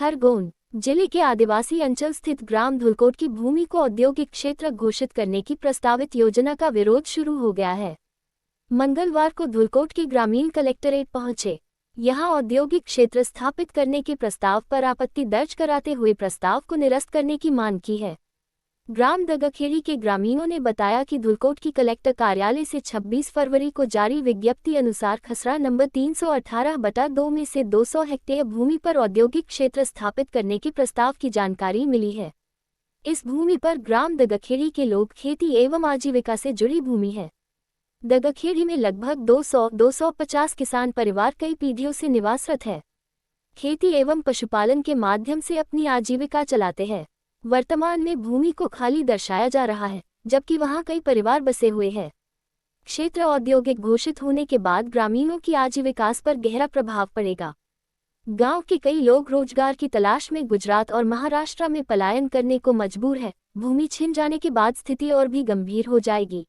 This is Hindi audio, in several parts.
खरगोन जिले के आदिवासी अंचल स्थित ग्राम धुलकोट की भूमि को औद्योगिक क्षेत्र घोषित करने की प्रस्तावित योजना का विरोध शुरू हो गया है। मंगलवार को धुलकोट के ग्रामीण कलेक्टरेट पहुंचे। यहां औद्योगिक क्षेत्र स्थापित करने के प्रस्ताव पर आपत्ति दर्ज कराते हुए प्रस्ताव को निरस्त करने की मांग की है। ग्राम दगाखेड़ी के ग्रामीणों ने बताया कि धुलकोट की कलेक्टर कार्यालय से 26 फरवरी को जारी विज्ञप्ति अनुसार खसरा नंबर 318/2 में से 200 हेक्टेयर भूमि पर औद्योगिक क्षेत्र स्थापित करने के प्रस्ताव की जानकारी मिली है। इस भूमि पर ग्राम दगाखेड़ी के लोग खेती एवं आजीविका से जुड़ी भूमि है। दगाखेड़ी में लगभग 200-250 किसान परिवार कई पीढ़ियों से निवासरत है। खेती एवं पशुपालन के माध्यम से अपनी आजीविका चलाते हैं। वर्तमान में भूमि को खाली दर्शाया जा रहा है, जबकि वहां कई परिवार बसे हुए हैं। क्षेत्र औद्योगिक घोषित होने के बाद ग्रामीणों की आजीविका पर गहरा प्रभाव पड़ेगा। गांव के कई लोग रोजगार की तलाश में गुजरात और महाराष्ट्र में पलायन करने को मजबूर है। भूमि छिन जाने के बाद स्थिति और भी गंभीर हो जाएगी।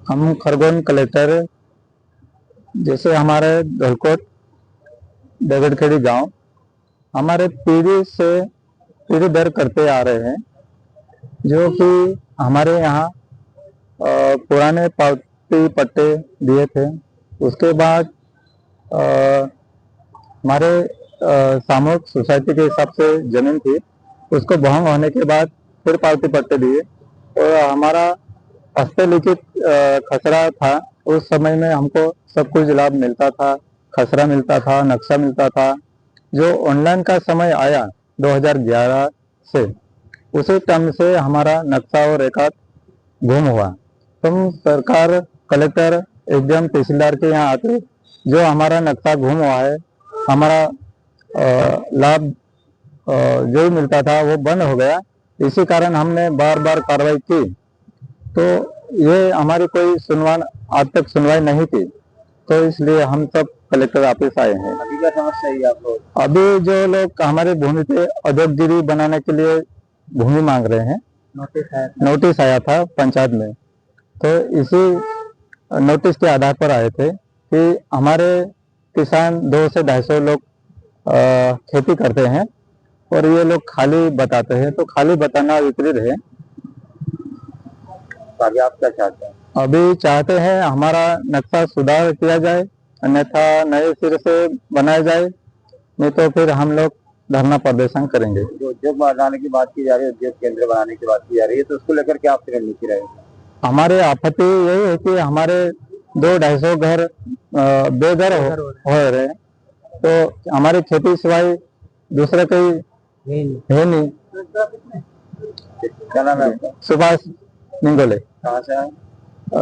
हम खरगोन कलेक्टर जैसे हमारे धुलकोट दगड़खेड़ी गांव हमारे पीढ़ी से पीढ़ी दर करते आ रहे हैं, जो कि हमारे यहाँ पुराने पावती पट्टे दिए थे। उसके बाद हमारे सामूहिक सोसाइटी के हिसाब से जमीन थी, उसको भंग होने के बाद फिर पावती पट्टे दिए और हमारा हस्तलिखित खसरा था। उस समय में हमको सब कुछ लाभ मिलता था, खसरा मिलता था, नक्शा मिलता था। जो ऑनलाइन का समय आया 2011 से, उसी टाइम से हमारा नक्शा और रिकॉर्ड गुम हुआ। तुम सरकार कलेक्टर एसडीएम तहसीलदार के यहाँ आते, जो हमारा नक्शा गुम हुआ है, हमारा लाभ जो मिलता था वो बंद हो गया। इसी कारण हमने बार बार कार्रवाई की, तो ये हमारी कोई आज तक सुनवाई नहीं की। तो इसलिए हम सब कलेक्टर ऑफिस आए हैं। अभी क्या समस्या है आप लोग? अभी जो लोग हमारे भूमि पे औद्योगिक बनाने के लिए भूमि मांग रहे हैं, नोटिस आया था पंचायत में। तो इसी नोटिस के आधार पर आए थे कि हमारे किसान 200 से 250 लोग खेती करते हैं और ये लोग खाली बताते हैं, तो खाली बताना विपरीत है। अभी आप क्या चाहते हैं? अभी चाहते हैं हमारा नक्शा सुधार किया जाए, अन्यथा नए सिरे से बनाया जाए, नहीं तो फिर हम लोग धरना प्रदर्शन करेंगे। जो उद्योग बनाने की बात की जा रही है, उद्योग केंद्र बनाने की बात की जा रही है, तो उसको लेकर क्या आपकी रणनीति रहेगी? हमारे आपत्ति यही है कि हमारे 200-250 घर बेघर हो रहे हैं, तो हमारी खेती सिवाय दूसरा कोई है नहीं। क्या नाम है आपका? सुभाष निंगोले। कहाँ से आए?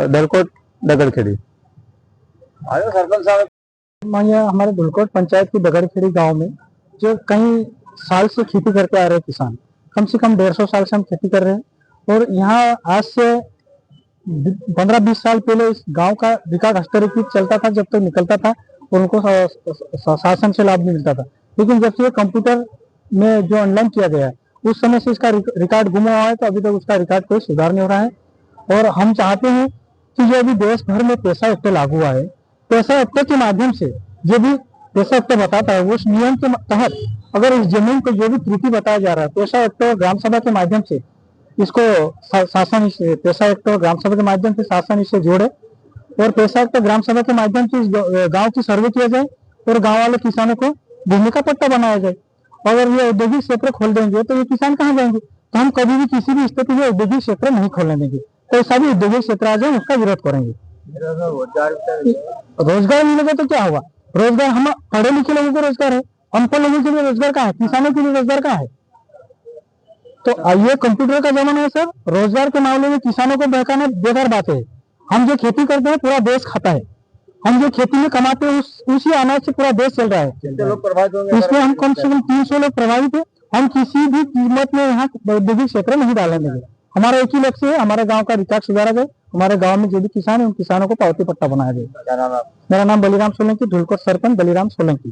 धुलकोट दगड़खेड़ी। आयो सरपंच साहब। हमारे धुलकोट पंचायत की दगड़खेड़ी गांव में जो कई साल से खेती करते आ रहे किसान, कम से कम 150 साल से हम खेती कर रहे हैं। और यहाँ आज से 15-20 साल पहले इस गांव का रिकॉर्ड हस्तलिखित चलता था, जब तक निकलता था और उनको शासन से लाभ भी मिलता था। लेकिन जब से ये कंप्यूटर में जो ऑनलाइन किया गया है, उस समय से इसका रिकॉर्ड गुम हुआ है, तो अभी तक उसका रिकॉर्ड कोई सुधार नहीं हो रहा है। और हम चाहते हैं कि जो अभी देश भर में पैसा एक्ट लागू हुआ है, पैसा एक्ट के माध्यम से जो भी पैसा एक्ट बताता है, उस नियम के तहत अगर इस जमीन को जो भी त्रुटि बताया जा रहा है, पैसा एक्ट और ग्राम सभा के माध्यम से इसको शासन पैसा एक्ट और ग्राम सभा के माध्यम से शासन इसे जोड़े और पैसा एक्ट और ग्राम सभा के माध्यम से गाँव की सर्वे किया जाए और गाँव वाले किसानों को भूमि का पट्टा बनाया जाए। अगर ये औद्योगिक क्षेत्र खोल देंगे तो ये किसान कहाँ जाएंगे? तो हम कभी भी किसी भी स्थिति में औद्योगिक क्षेत्र नहीं खोलने देंगे। तो ऐसा भी उद्योगिक क्षेत्र आ जाए, उसका विरोध करेंगे। रोजगार मिलेगा तो क्या होगा? रोजगार हम पढ़े लिखे लोगों को रोजगार है, अनपढ़ लोगों के लिए रोजगार कहाँ है? किसानों के लिए रोजगार कहाँ है? तो ये कंप्यूटर का जमाना है सर। रोजगार के मामले में किसानों को बहकाना बेकार बात है। हम जो खेती करते हैं पूरा देश खाता है, हम जो खेती में कमाते हैं उसी अनाज से पूरा देश चल रहा है। लोग प्रभावित होंगे? इसमें हम कम से कम 300 लोग प्रभावित है। हम किसी भी कीमत में यहाँ औद्योगिक क्षेत्र नहीं डालेंगे। हमारा एक ही लक्ष्य है, हमारे गांव का रिकॉर्ड सुधारा जाए, हमारे गांव में जो भी किसान है उन किसानों को पावती पट्टा बनाया जाए। क्या नाम है? मेरा नाम बलिराम सोलंकी, धुलकोट सरपंच बलिराम सोलंकी।